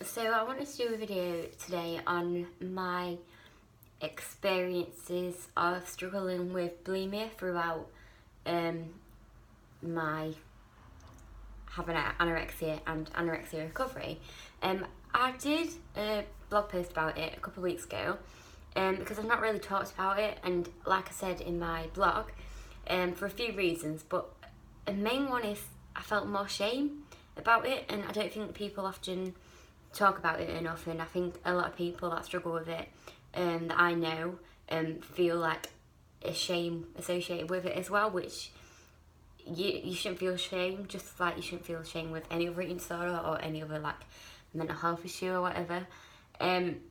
So I wanted to do a video today on my experiences of struggling with bulimia throughout my having anorexia and anorexia recovery. I did a blog post about it a couple of weeks ago because I've not really talked about it, and like I said in my blog, for a few reasons, but the main one is I felt more shame about it, and I don't think people often talk about it enough, and I think a lot of people that struggle with it that I know feel like a shame associated with it as well, which you shouldn't feel shame, just like you shouldn't feel shame with any other eating disorder or any other like mental health issue or whatever. And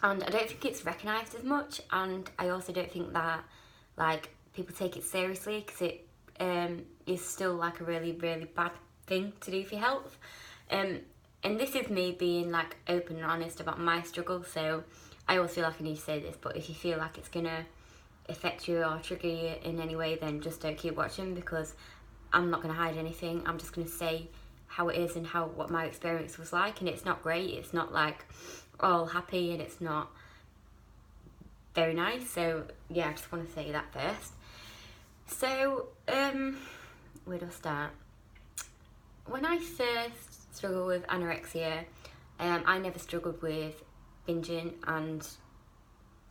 I don't think it's recognised as much, and I also don't think that like people take it seriously, because it is still like a really bad thing to do for your health. And this is me being like open and honest about my struggle, so I always feel like I need to say this, but if you feel like it's gonna affect you or trigger you in any way, then just don't keep watching, because I'm not gonna hide anything. I'm just gonna say how it is and what my experience was like, and it's not great. It's not like all happy, and it's not very nice. So yeah, I just want to say that first. So where do I start? When I first struggled with anorexia, I never struggled with binging and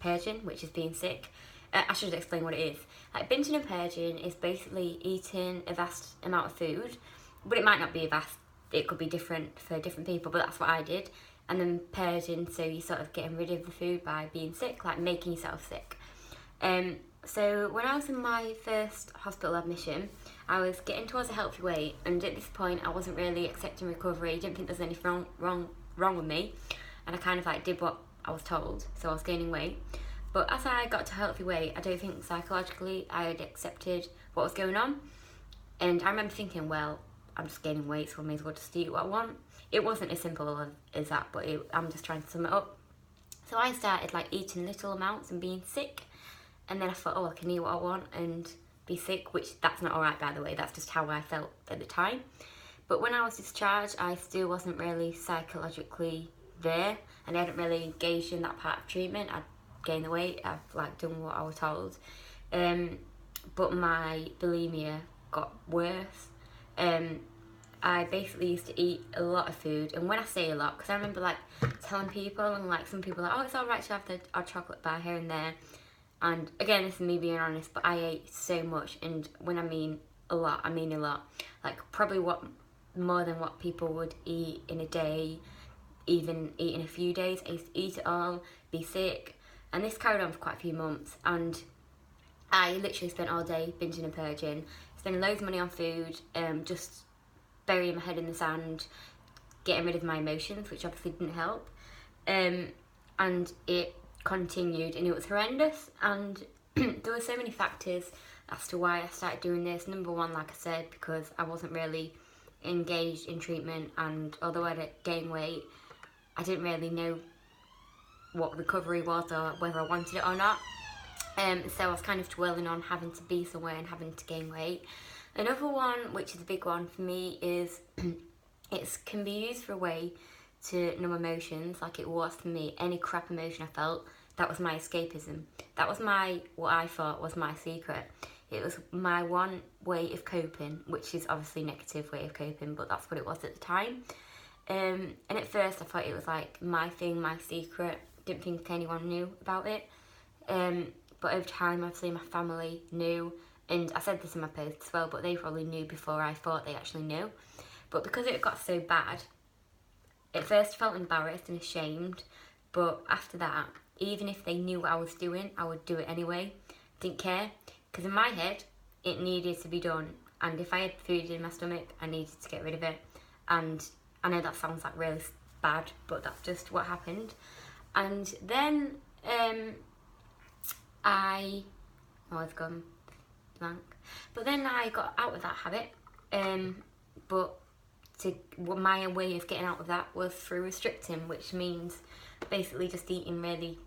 purging, which is being sick. I should explain what it is. Like, binging and purging is basically eating a vast amount of food, but it might not be a vast, it could be different for different people, but that's what I did. And then purging, so you're sort of getting rid of the food by being sick, like making yourself sick. So when I was in my first hospital admission, I was getting towards a healthy weight, and at this point I wasn't really accepting recovery. Didn't think there was anything wrong with me, and I kind of like did what I was told, so I was gaining weight. But as I got to a healthy weight, I don't think psychologically I had accepted what was going on. And I remember thinking, well, I'm just gaining weight, so I may as well just eat what I want. It wasn't as simple as that, but I'm just trying to sum it up. So I started like eating little amounts and being sick, and then I thought, oh, I can eat what I want and be sick, which that's not alright, by the way. That's just how I felt at the time. But when I was discharged, I still wasn't really psychologically there, and I hadn't really engaged in that part of treatment. I'd gained the weight, I've like done what I was told, but my bulimia got worse. I basically used to eat a lot of food, and when I say a lot, because I remember like telling people, and like some people are like, oh, it's alright to have the odd chocolate bar here and there. And again, this is me being honest, but I ate so much, and when I mean a lot, I mean a lot. Like probably more than what people would eat in a day, even eat in a few days. I used to eat it all, be sick, and this carried on for quite a few months, and I literally spent all day binging and purging, spending loads of money on food, just burying my head in the sand, getting rid of my emotions, which obviously didn't help, and it continued, and it was horrendous. And there were so many factors as to why I started doing this. Number one, like I said, because I wasn't really engaged in treatment, and although I'd gained weight, I didn't really know what recovery was or whether I wanted it or not. So I was kind of dwelling on having to be somewhere and having to gain weight. Another one, which is a big one for me, is it can be used for a way to numb emotions, like it was for me. Any crap emotion I felt, that was my escapism. That was what I thought was my secret. It was my one way of coping, which is obviously a negative way of coping, but that's what it was at the time. And at first I thought it was like my thing, my secret. Didn't think anyone knew about it. But over time, obviously my family knew, and I said this in my post as well, but they probably knew before I thought they actually knew. But because it got so bad, at first I felt embarrassed and ashamed, but after that, even if they knew what I was doing, I would do it anyway. Didn't care, because in my head, it needed to be done, and if I had food in my stomach, I needed to get rid of it. And I know that sounds like really bad, but that's just what happened. And then I've gone blank. But then I got out of that habit, but my way of getting out of that was through restricting, which means basically just eating really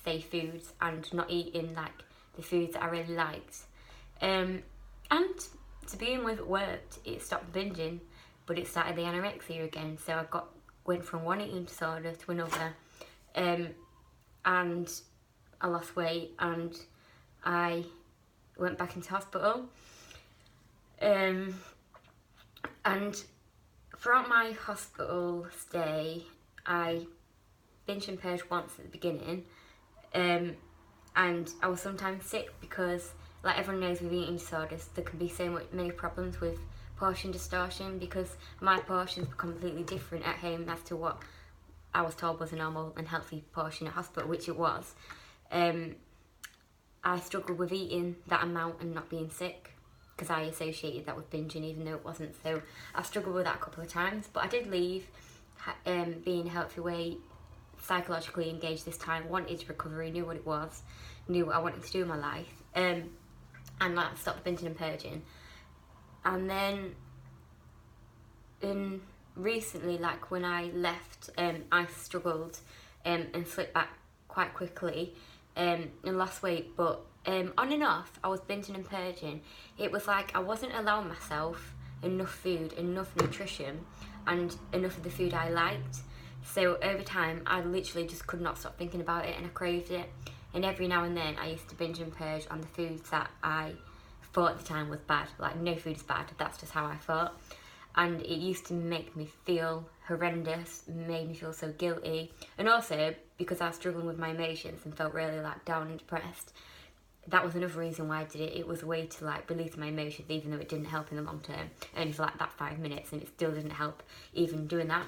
safe foods and not eating like the foods that I really liked. And to begin with, it worked. It stopped binging, but it started the anorexia again. So I got went from one eating disorder to another, and I lost weight and I went back into hospital. And throughout my hospital stay, I binge and purged once at the beginning, and I was sometimes sick because, like everyone knows with eating disorders, there can be many problems with portion distortion, because my portions were completely different at home as to what I was told was a normal and healthy portion at hospital, which it was. I struggled with eating that amount and not being sick, because I associated that with binging even though it wasn't. So I struggled with that a couple of times, but I did leave being a healthy weight, psychologically engaged this time, wanted recovery, knew what it was, knew what I wanted to do in my life, and like stopped binging and purging. And then recently, like when I left, I struggled and slipped back quite quickly and lost weight, but on and off I was binging and purging. It was like I wasn't allowing myself enough food, enough nutrition, and enough of the food I liked. So over time I literally just could not stop thinking about it, and I craved it, and every now and then I used to binge and purge on the foods that I thought at the time was bad. Like, no food is bad, that's just how I thought. And it used to make me feel horrendous, made me feel so guilty. And also, because I was struggling with my emotions and felt really like down and depressed, that was another reason why I did it. It was a way to like release my emotions, even though it didn't help in the long term. Only for like that 5 minutes, and it still didn't help even doing that.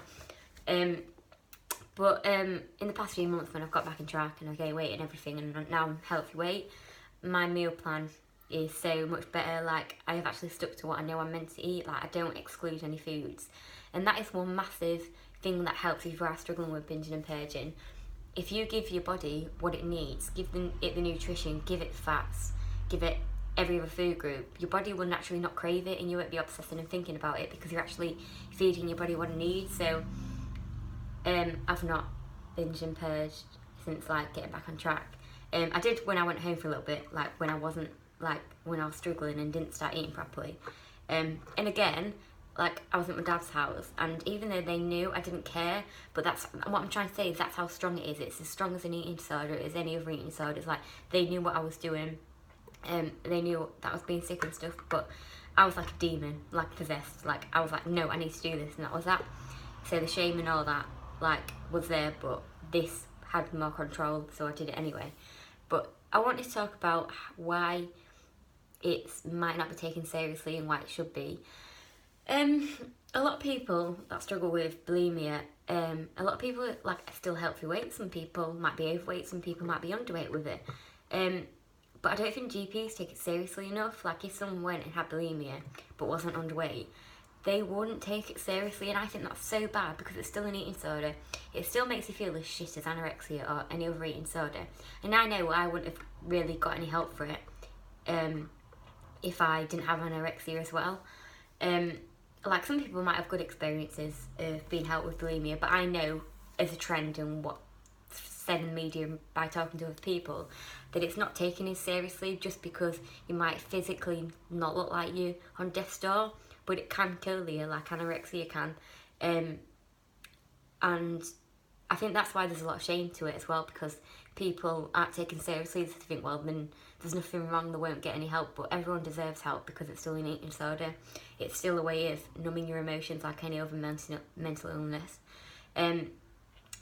But in the past few months, when I've got back on track and I've gained weight and everything, and now I'm healthy weight, my meal plan is so much better. Like, I have actually stuck to what I know I'm meant to eat. Like, I don't exclude any foods, and that is one massive thing that helps if you are struggling with binging and purging. If you give your body what it needs, give it the nutrition, give it fats, give it every other food group, your body will naturally not crave it, and you won't be obsessing and thinking about it, because you're actually feeding your body what it needs. So I've not binged and purged since like getting back on track. I did when I went home for a little bit, like when I wasn't, like when I was struggling and didn't start eating properly. And again, like I was at my dad's house, and even though they knew, I didn't care. But that's what I'm trying to say, is that's how strong it is. It's as strong as an eating disorder as any other eating disorder. It's like they knew what I was doing, they knew that I was being sick and stuff, but I was like a demon, like possessed. Like I was like, no, I need to do this, and that was that. So the shame and all that like was there, but this had more control, so I did it anyway. But I wanted to talk about why it might not be taken seriously and why it should be. A lot of people that struggle with bulimia, a lot of people like still healthy weight. Some people might be overweight, some people might be underweight with it. But I don't think GPs take it seriously enough. Like, if someone went and had bulimia but wasn't underweight, they wouldn't take it seriously, and I think that's so bad, because it's still an eating disorder. It still makes you feel as shit as anorexia or any other eating disorder. And I know I wouldn't have really got any help for it if I didn't have anorexia as well. Like, some people might have good experiences of being helped with bulimia, but I know as a trend and what's said in the media by talking to other people, that it's not taken as seriously, just because you might physically not look like you on death's door, but it can kill you like anorexia can. And I think that's why there's a lot of shame to it as well, because people aren't taken seriously. They think, well, then there's nothing wrong, they won't get any help. But everyone deserves help, because it's still an eating disorder. It's still a way of numbing your emotions like any other mental illness. And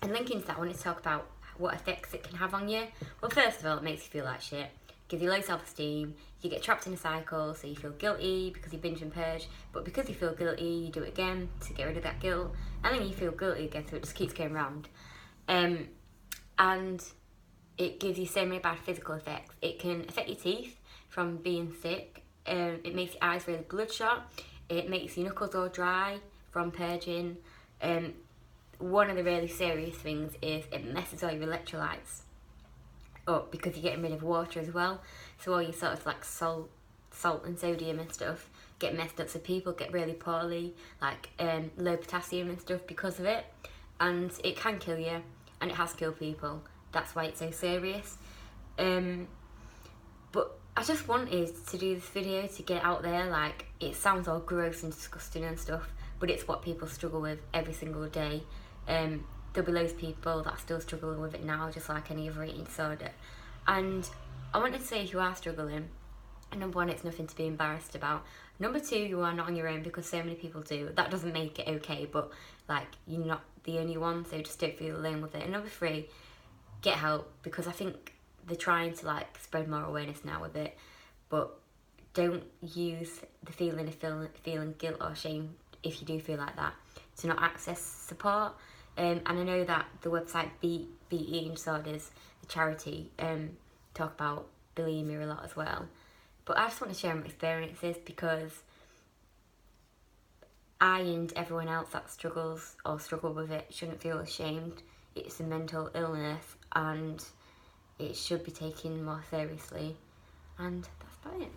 linking to that, I wanted to talk about what effects it can have on you. Well, first of all, it makes you feel like shit, gives you low self-esteem, you get trapped in a cycle, so you feel guilty because you binge and purge, but because you feel guilty, you do it again to get rid of that guilt, and then you feel guilty again, so it just keeps going round. And it gives you so many bad physical effects. It can affect your teeth from being sick, it makes your eyes really bloodshot, it makes your knuckles all dry from purging. One of the really serious things is it messes all your electrolytes up, because you're getting rid of water as well, so all your sort of like salt and sodium and stuff get messed up, so people get really poorly, like low potassium and stuff because of it, and it can kill you, and it has killed people. That's why it's so serious. But I just wanted to do this video to get it out there. Like, it sounds all gross and disgusting and stuff, but it's what people struggle with every single day. There'll be loads of people that are still struggling with it now, just like any other eating disorder. And I wanted to say, if you are struggling, number one, it's nothing to be embarrassed about. Number two, you are not on your own, because so many people do. That doesn't make it okay, but like, you're not the only one, so just don't feel alone with it. And number three, get help, because I think they're trying to like spread more awareness now with it, but don't use the feeling of feeling guilt or shame if you do feel like that to not access support. And I know that the website Beat Eating Disorders, the charity, talk about bulimia a lot as well. But I just want to share my experiences, because I and everyone else that struggles or struggle with it shouldn't feel ashamed. It's a mental illness and it should be taken more seriously. And that's about it.